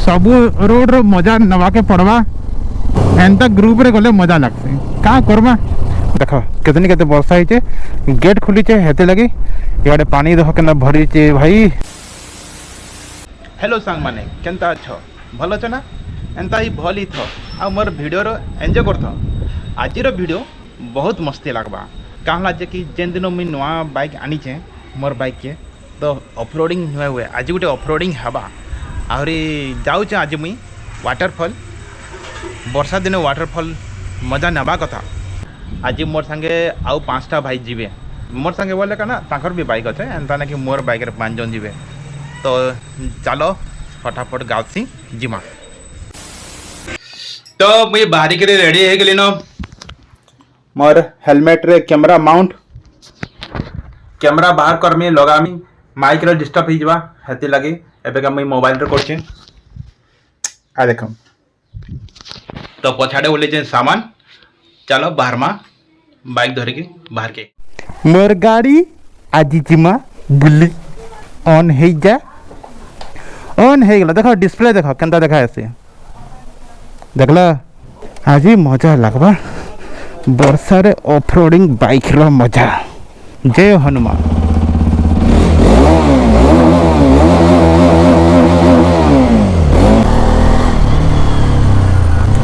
सबू रोड रो मजा नवा के पड़वा एंता ग्रुप रे गले मजा लगसे का करबा। देख केतनी केते वर्षा होइचे गेट खुलीचे हेते लगी इआडे पानी देख केना भरीचे भाई। हेलो सांग माने केनता अछ भल अछ ना एंता ही भल ही थ आ मोर वीडियो रो एंजॉय करथ। आज रो वीडियो बहुत मस्ती लागबा कहला जे कि जेन दिन मुई नवा बाइक आनीचे मोर बाइक के तो ऑफरोडिंग हुए हुए आज गोटे ऑफरोडिंग हवा आहरी जाऊचे आज मुई वाटरफॉल वर्षा दिन वाटरफॉल मजा नवा कथा। आज मोर संगे आउ 5टा भाई जीवे मोर संगे बोले कना ताकर भी बाइक अच्छे एंता ना कि मोर बाइक रे 5 जन जीवे तो चलो फटाफट गाँसी जिमा। तो मुई बाहरी के रेडी हो गली न मोर हेलमेट रे कैमरा माउंट कैमरा बाहर करमी लगामी माइक रे डिस्टर्ब हो जावा हेती लगी एबे का मुई मोबाइल रे करछे आ देखम। तो पछाड़े बोले जे सामान चलो बाहर मा बाइक धरे के बाहर के मोर गाड़ी आज जिमा बुल्ली ऑन हे जा ऑन हे गेला। देखो डिस्प्ले देखो केनता देखा ऐसे देखला आज मजा लगबा वर्षा रे ऑफरोडिंग बाइक रो मजा। जय हनुमान।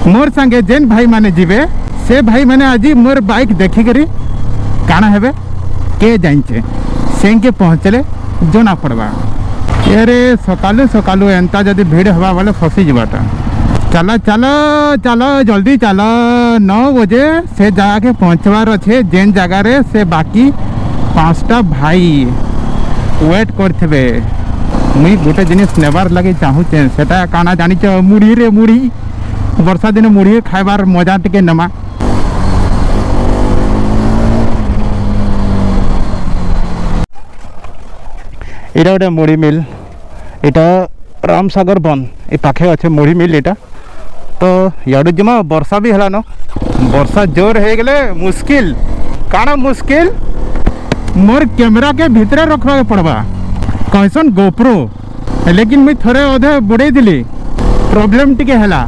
मोर संगे जेन भाई माने जीवे से भाई माने आज मोर बाइक देखी करी काना हेबे के जाइचे सेंके पहुँचले जोना पड़वा। अरे सकालू सकालू एंता जदि भीड़ हवा वाले फसी जावाटा। चलो चलो चलो जल्दी चलो 9 बजे से जगह के पहुँचवार अच्छे जेन जगह रे से बाकी 5टा भाई वेट करथे। मुई गोटे जिनिस नेबार लगे चाहूचे सेटा काना जानिच मुढ़ी रे मुढ़ी वर्षा दिन मुढ़ी खाइबार मजा टिके नमा। एटा गोटे मुढ़ी मिल एटा रामसागर बन ए पाखे अच्छे मुढ़ी मिल एटा। तो याडू जमा वर्षा भी है न वर्षा जोर हो गले मुश्किल काना मुश्किल मोर कैमरा के भितरे रखवा के पड़वा कैसन गोप्रो लेकिन मुई थोड़े अधे बुड़े दिली प्रॉब्लम टिके हला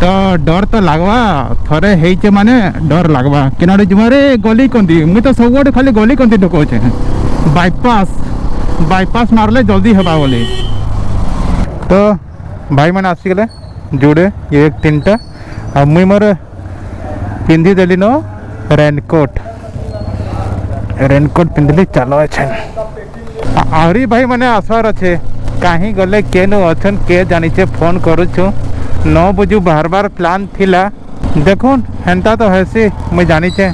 तो डर तो लगवा थोड़े हेचे माने डर लगवा किनारे जुमारे गली कंदी मुई तो सब खाली गली कंदी ढुकाउछे बाईपास मारले जल्दी हेबा बोली। तो भाई मैंने आसीगले जोड़े 1-3टा आ मुई मोर पिंधि देली न रेनकोट पिंधली चलो अच्छे आहरी भाई मैंने आसवार अच्छे कहीं गले के नु अच्छन के जानिचे फोन करुछु 9 बजे बार बार प्लान थिला देखुन हेन्ता तो हैसी मुई जानिचे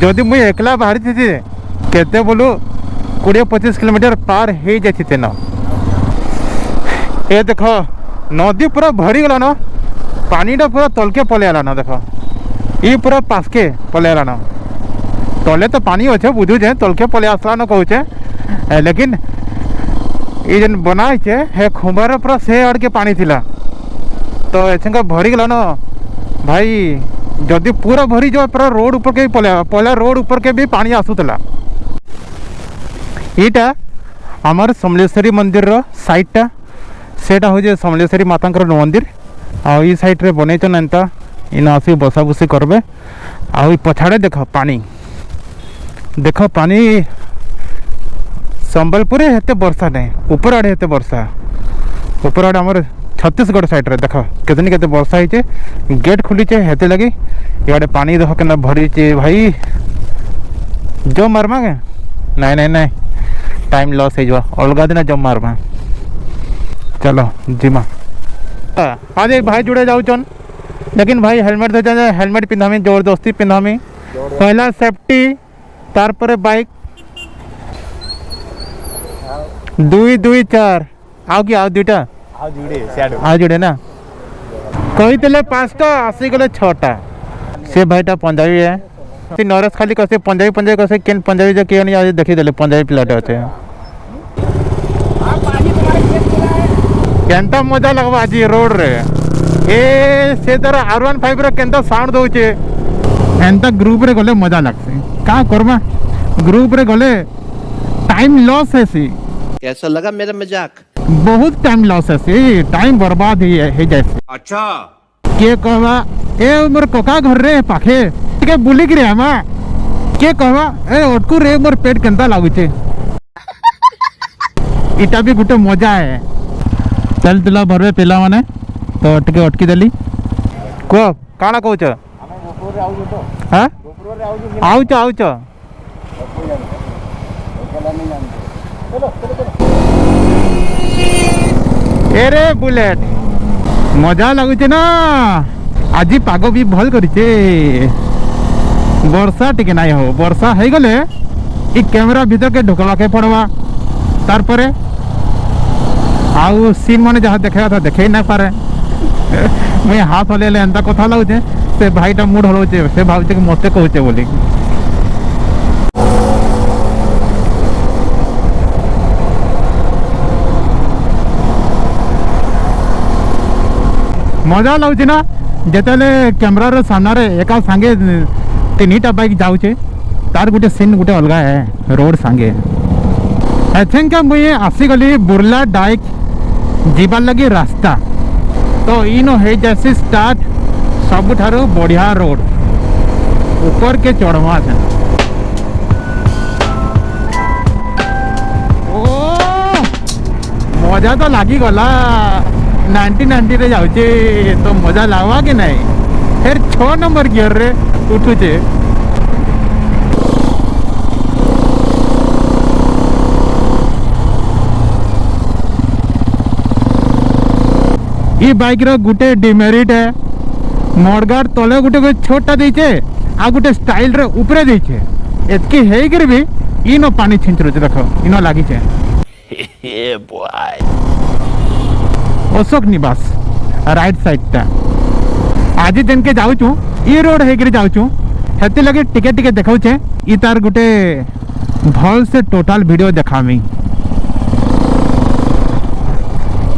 जदि मुई एकला बाहरी थी केते बोलू 20-25 किलोमीटर पार हो जाती न। ये देखो नदी पूरा भरी गला न पानीटा पूरा तलके पले आला न देखो ये पूरा पासके पले आला न तले तो पानी अच्छे बुझुचे तलके पले आसला न कहूचे लेकिन ये जन बनाइचे हे खुंबार पूरा से आड़ के पानी थिला तो एछंका भरी गला न भाई जदि पूरा भरी जो पूरा रोड ऊपर के पहले रोड ऊपर के भी पानी आसुतला। इटा आमर समलेश्वरी मंदिर रो साइडटा सेटा हो जे समलेश्वरी मातांकर मंदिर आ ई साइड रे बनैछन एंता इन आसी बसा बुसी करबे आ ई पछाड़े देखो पानी संबलपुर हेते वर्षा नहीं ऊपर आड़े हेते वर्षा ऊपर आड़े हमर छत्तीसगढ़ साइड रे देखो केतनी केते वर्षा होइचे गेट खुलीचे हेते लगी इआडे पानी देखो केना भरीचे भाई जो मारमा के नहीं टाइम लॉस हो जावा अलगा दिन जम मारमा चलो जिमा। हाँ जी भाई जुड़े जाऊन लेकिन भाई हेलमेट दे हेलमेट पिंधामी जबरदस्ती पिंधामी पहला सेफ्टी तार पर बाइक 2-2-4 आओ कि आओ 2टा आ जुड़े ना कही थे 5टा आसी गले 6टा से भाईटा पंजाबी है नरेश खाली कसे पंजाबी कसे केन पंजाबी जो किए नहीं आज देखी देले पंजाबी प्लेट अच्छे केनता मजा लगवा आज रोड रे ए से तरह R15 रे केनता साउंड दउचे एंता ग्रुप रे गले मजा लगसे का करबा ग्रुप रे गले टाइम लॉस है सी। कैसा लगा मेरा मजाक? बहुत टाइम लॉस है, टाइम बर्बाद है जैसे। अच्छा के कहवा ए मोर कका घर रे पाखे के बुली रे आमा के कहवा ए अटकू रे मोर पेट केंता लागुचे इटा भी गुटे मजा है। चल तुला भरवे पिला माने तो टिके अटकी देली को काना कहूच हां आउच आउच एरे बुलेट मजा लगुचे ना आज पाग भी भल करिचे वर्षा टिके नाई हो वर्षा है गले ई कैमरा भीतर के ढुकला के पड़वा तार परे आउ सीन माने जहाँ देखेगा था देखे ना पारे मैं हाथ हले एंता कथा लगुचे से भाईटा मूड हलौचे से भावचे कि मते कहूचे बोली मजा लगुचे ना जेतेले कैमरा सामने एका सांगे तीनटा बाइक जाऊे तार गोटे सीन गोटे अलग है रोड सांगे एथेंका मुझे आसीगली बुर्ला डाइक जीवार लगी रास्ता तो इनो है जैसे स्टार्ट सबुठारु बढ़िया रोड ऊपर के चढ़वा था ओ मजा तो लगी गला 90 रे जाऊचे तो मजा लागवा कि नहीं फिर 6 नंबर गियर रे उठुचे ये बाइक रो गुटे डिमेरिट है मोड़गार तले गुटे छोटा देचे आ गुटे स्टाइल रे ऊपरे देचे एतकी है कि भी इनो पानी छिंचरो देखो इनो लागी छे ए बॉय अशोक निवास राइट साइड टा आज दिन के जाऊ छु ई रोड है कि जाऊ छु हेती लगे टिके टिके देखाउ छे ई तार गुटे भल से टोटल वीडियो देखामी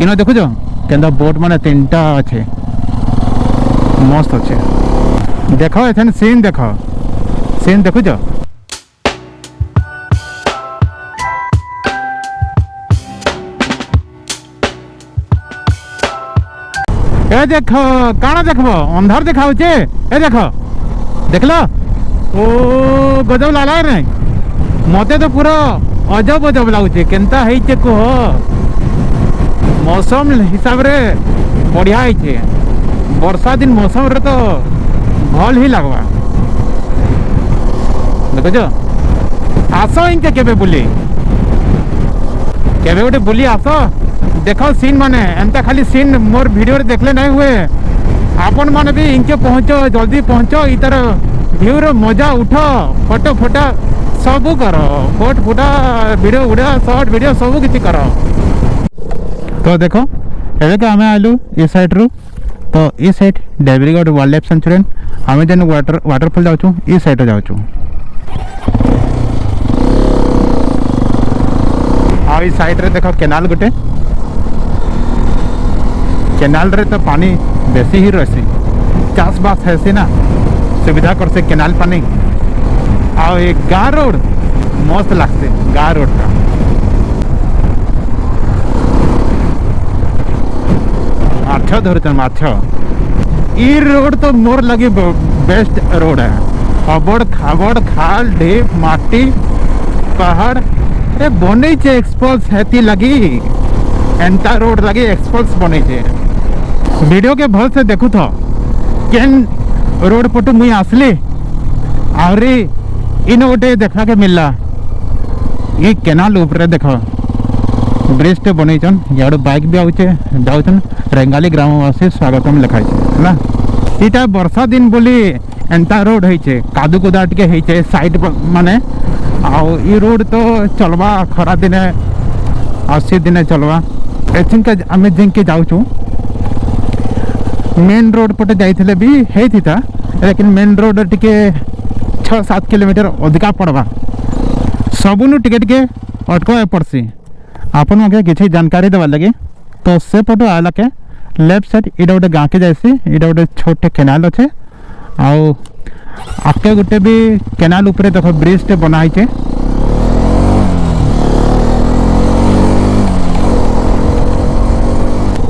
इनो देखु जो केंदा बोट माने तीनटा अच्छे मस्त अच्छे देखो एथन सीन देखो जो ए देखो काना देखबो अंधार देखाउ छे ए देखो देखलो ओ गजब लाला रे मते तो पूरा अजब अजब लागुचे केनता है छे को मौसम हिसाब रे बढ़िया है वर्षा दिन मौसम रे तो भल ही लगवा देखो जो आसो इनके केबे बुली केबे गोटे बुली आसो देखो सीन माने एंता खाली सीन मोर वीडियो रे देखले नहीं हुए आपन माने भी इनके पहुंचो जल्दी पहुंचो इतर व्यू रे मजा उठो फोटो फोटा सब करो फोट फुटा वीडियो उड़ा शॉर्ट वीडियो सब किछि करो तो देखो एबे का हमें आलू ये साइड रू तो ये side Debrigarh wild life sanctuary हमें जन वाटरफॉल जाऊँ ये साइड जाऊँ हाँ ये साइड रे देखो केनाल गुटे केनाल रे तो पानी बेसी ही रही चाष बास है ना सुविधा कर से केनाल पानी और एक गाँ रोड मस्त लगते गाँ रोड का माछ धरते माछ ई रोड तो मोर लगी बेस्ट रोड है खबड़ खाबड़ खाल ढेप माटी पहाड़ अरे बने एक्सपल्स हेती लगी एंटा रोड लगी एक्सपल्स बने वीडियो के भल से देखु तो केन रोड पटू मुई आसली आहरी इन गोटे देखा के मिलला ये केनाल ऊपर देखो ब्रिज टे बनईचन यार बाइक भी आउचे जाउचन रेंगाली ग्रामवासी स्वागतम लिखाई है इटा वर्षा दिन बोली एंता रोड है कादू कुदा टिके है साइड माने आउ ई रोड तो चलवा खरा दिने 80 दिन चलवा एथिन आम जिनके जाऊँ मेन रोड पटे जाइए भी है लेकिन मेन रोड टिके 6-7 किलोमीटर अधिका पड़वा सबुनु टिके टिके अटक पड़सी आपन मगे किसी जानकारी देवा लगे तो से पटो आला के लेफ्ट साइड इटा गोटे गाँ के जाइसी इटा गोटे छोटे केनाल अच्छे आउ आगे गोटे भी केनाल उपरे देखो ब्रिज टे बनाई। 6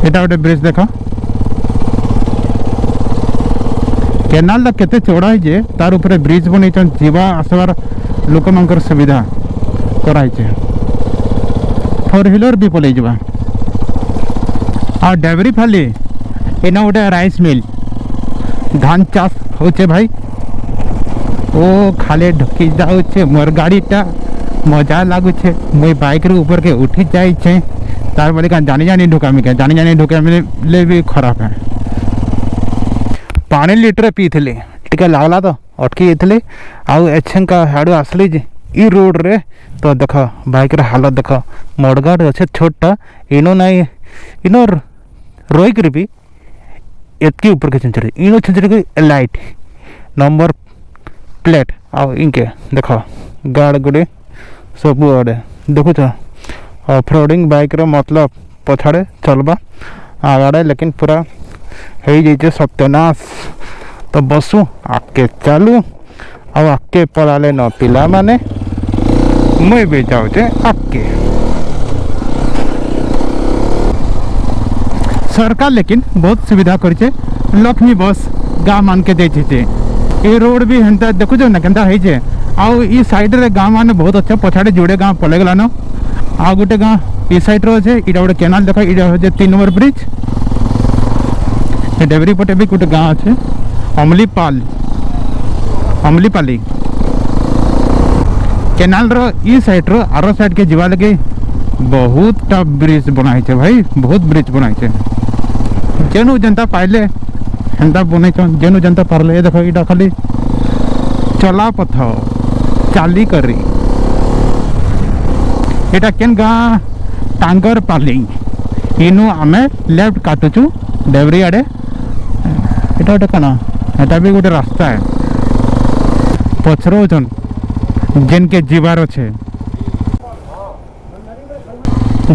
एटा गोटे ब्रिज देख केनाल केते चौड़ा है जे तार ऊपर ब्रिज बन जीवा आसबार लोक मानकर सुविधा कराई 4 व्हीलर भी पलि जा आ डेवरी फाली एना गोटे राइस मिल धान चाष होचे भाई ओ खाले ढुकी जाऊे मोर गाड़ीटा मजा लगुचे मुई बाइक रू ऊपर के उठी जाइए तार बोले क्या जानी जानी ढुकामी क्या जानी जानी ढुकामी भी खराब है पानी लीटर पी थे टे लगला तो अटकी जाइए आउ एछेंका हाड़ू आसली जे ई रोड रे तो देख बाइक रे हालत देख मडगाड़ अच्छे छोटा इनो नाई इनो रोक भी एतकी ऊपर के छंचरी इनो छंचरी के लाइट नंबर प्लेट आउ इनके देख गाड़ गुड़ी सब आड़े देखुच ऑफ रोडिंग बाइक रो मतलब पछाड़े चलबा आगाड़े लेकिन पूरा हो जाइए सत्यनाश तो बसु आके चालू आके पलाले न पिला माने मुई भी जाऊे आके सरकार लेकिन बहुत सुविधा करे लक्ष्मी बस गाँव मान के दे ये रोड भी हेन्ता देखुच ना केन्ता है आउ ई साइड रे गाँव माने बहुत अच्छा पछाड़े जोड़े गाँव पले गलान आ गोटे गाँव ई साइड रो अच्छे इटा गोटे केनाल देख इटा हो 3 नंबर ब्रिज डेवरी पटे भी गोटे गाँव अच्छे अमलीपाली केनाल रो ई साइड रो आरो साइड के जीवा लगे बहुत टा ब्रिज बनाई भाई बहुत ब्रिज बनाई जेनु जनता पाइले हेन्ता बनई जेनु जनता पारले देखो इटा खाली चला पथ चाली करी एटा केन गाँ टांगर पाली इनु आमे लेफ्ट काटुचु डेवरी आड़े एटा गोटे कना एटा भी गोटे रास्ता है पछरो जन जेन के जीवार अच्छे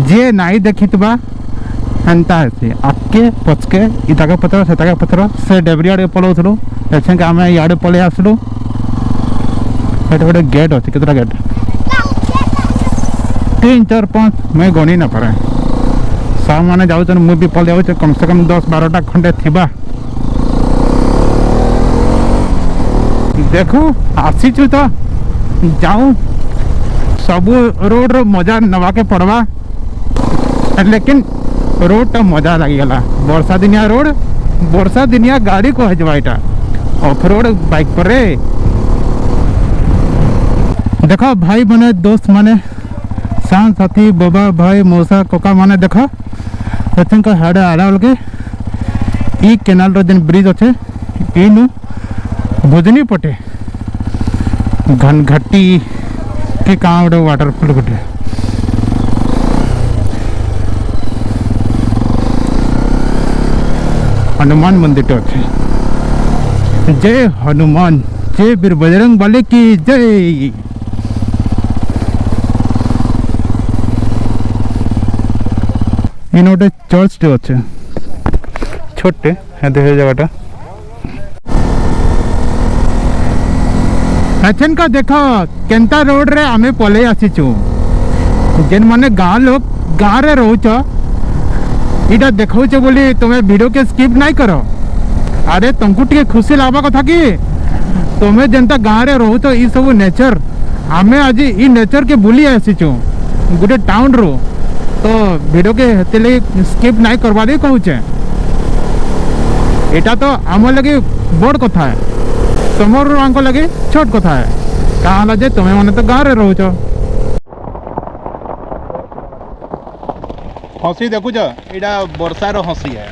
जे नाई देखितबा एंता है आके पचके इताके पथर से पथर से डेवरी आड़े पलाउथलु एछे के आमे याड़े पले आसलु एटा गोटे गेट अच्छे केतटा गेट 3 4 5 मैं गणी न पारे सार मैंने जाऊन मुझे भी पल जाऊे कम से कम 10-12टा खंडे थिबा देखो आसीचु तो जाऊँ सबू रोड रो मजा नवा के पड़वा लेकिन रोड टा मजा लगिगला वर्षा दिनिया गाड़ी को हजवा इटा ऑफ रोड बाइक पर रे देखो भाई बने दोस्त माने साथ साथी बाबा भाई मौसा कोका माने देखो का हाड़े आड़ा लगे ई केनाल रो जेन ब्रिज अच्छे इनु भुजनी पटे घनघटी के कहाँ गोटे वाटरफॉल गोटे हनुमान मंदिर अच्छे जय हनुमान जय वीर बजरंग बली की जय इन गोटे चर्च टे अच्छे छोटे देखे जगहटा एछन का देख केन्ता रोड रे आमे पले आसीचु जेन माने गाँ लोग गाँ रे रोच इटा देखौचे बोली तुम्हें वीडियो के स्किप नहीं करो अरे तुमको टे खुशी लावा कथा कि तुम्हें जनता गाँ रे रोच ई सब नेचर आमे आज ई नेचर के बुली आसीचु गोटे टाउन रो तो वीडियो के हेते स्किप नहीं करवा दे कहूचे एटा तो आम लगे बड़ कथा है तुमर आंक लगे छोट कथा है कहाँ जे तुम्हें मैंने तो गाँव रे रोच हसी देखुच यहाँ वर्षार हसी है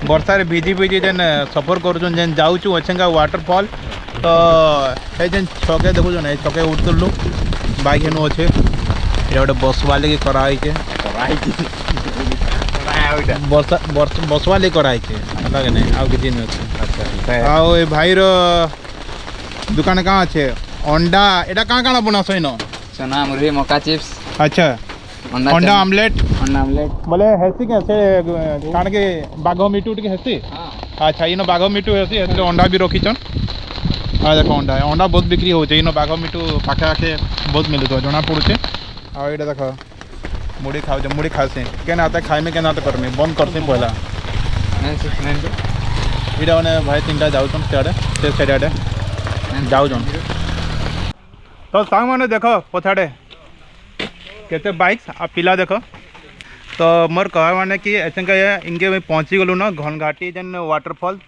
वर्षार भिजी भिजी जेन सफर कर जेन जाऊँ अच्छे वाटरफॉल तो ये जेन छके देखुच ना छके उतरलु बाइक हेनु अच्छे ये गोटे बसवा लगे कराई बसवा लगे कराई लगे नहीं आउ किसी नहीं आउ ए भाई रो दुकान कहाँ अच्छे अंडा एटा कहाँ कहाँ बनास इन चना मुर्गी मक्का चिप्स अच्छा अंडा आमलेट बोले हेसी के से काण के बाघ मीटू टिके हेसी अच्छा इन बाघ मीटू हेसी हेतले अंडा भी रखीचन आ देखो अंडा बहुत बिक्री होचे इन बाघ मीटू पाखे आखे बहुत मिलुतो जना पड़ुचे आ एटा देखो मुड़ी खाओ मुड़ी खासे के नाते खाई में के नाते करमी बंद करसी पहला 9692 इटा मैंने भाई 3टा जाऊन सियाड़े से साइड जाऊन तो सांग मैंने देख पछाड़े केते बाइक्स आ पिला देख तो मोर कह माने कि ऐसे इनके पहुँची गलु न घनघाटी जेन वाटरफॉल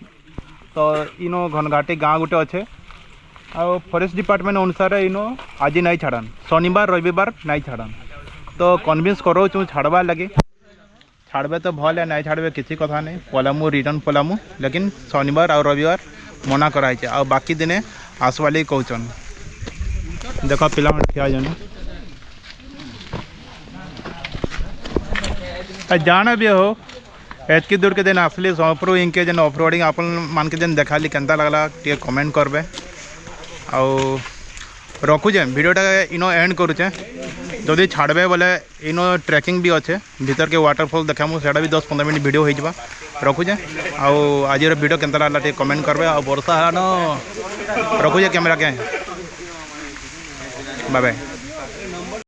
तो इनो घनघाटी गाँव गोटे अच्छे आ फॉरेस्ट डिपार्टमेंट अनुसार इनो आज नहीं छाड़न शनिवार रविवार नहीं छाड़न तो कन्विंस करो छाड़बार लगे छाड़बे तो भल है नहीं छाड़बे किसी कथा नहीं पलामु रिटर्न पलामु लेकिन शनिवार और रविवार मना कराई आ बाकी दिने आसवाली कहचन देख पिला ठिया जन जाना भी हो एतकी दूर के दिन आसली सोपुर इनके जेन ऑफ रोडिंग आपन मान के जेन देखा केनता लगला टे कमेंट करबे आउ रखुचे वीडियोटा इनो एंड करुचे जदि छाड़बे बोले इनो ट्रेकिंग भी अच्छे भीतर के वाटरफॉल देखामु सेटा भी 10-15 मिनट वीडियो हो जावा रखुचे आउ आज वीडियो केनता लगला टे कमेंट करबे आ वर्षा है न रखुचे कैमरा के बाय बाय।